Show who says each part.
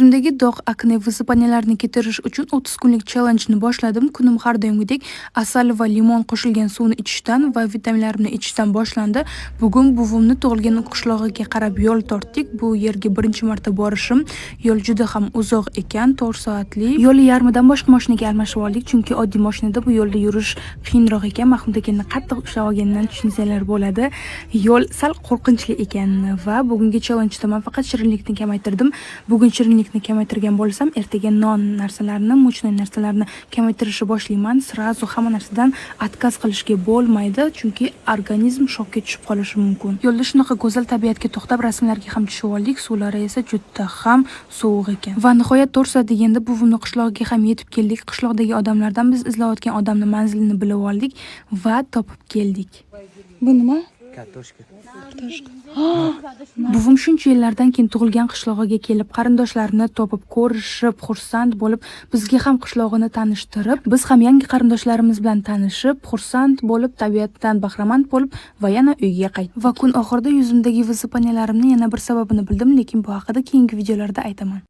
Speaker 1: Yuzimdagi dog', akne, vысыпанияларni ketirish uchun 30 kunlik challenjni boshladim. Kunim har doimgidek asal va limon qo'shilgan suvni ichishdan va vitaminlarimni ichishdan boshlandi. Bugun buvimni tug'ilgan qishlog'iga qarab yo'l tortdik. Bu yerga birinchi marta borishim. Yo'l juda ham uzoq ekan, 4 soatli. Yo'lni yarmidan boshqa mashinaga almashib oldik, chunki oddiy mashinada bu yo'lda yurish qiyinroq ekan. Mahmud akani qattiq ushlab olgandan tushunsalar bo'ladi. Yo'l sal qo'rqinchli ekan va bugungi challenjda men faqat shirinlikni kamaytirdim. Bugun shirinlikni kamaytirgan bo'lsam, ertaga non narsalarni, muchnoy narsalarni kamaytirishni boshlayman. Srazu hamma narsadan отказ qilishga bo'lmaydi, chunki organizm shokka tushib qolishi mumkin. Yo'lda shunaqa go'zal tabiatga to'xtab, rasmlarga ham tushib oldik. Suvlari esa juda ham sovuq ekan. Va nihoyat 4 soat deganda buvimni qishlog'iga ham yetib keldik. Qishloqdagi odamlardan biz izlayotgan odamni manzilini bilib oldik va topib keldik. Bu nima?
Speaker 2: Kartoshka.
Speaker 1: Buvim shuncha yillardan keyin tug'ilgan qishlog'iga kelib, qarindoshlarini topib, ko'rishib, xursand bo'lib, bizga ham qishlog'ini tanishtirib, biz ham yangi qarindoshlarimiz bilan tanishib, xursand bo'lib, tabiatdan bahramand bo'lib va yana uyga qaytdik. Va kun oxirida yuzimdagi vысыпаниялаrimni yana bir sababini bildim, lekin bu haqida keyingi videolarda aytaman.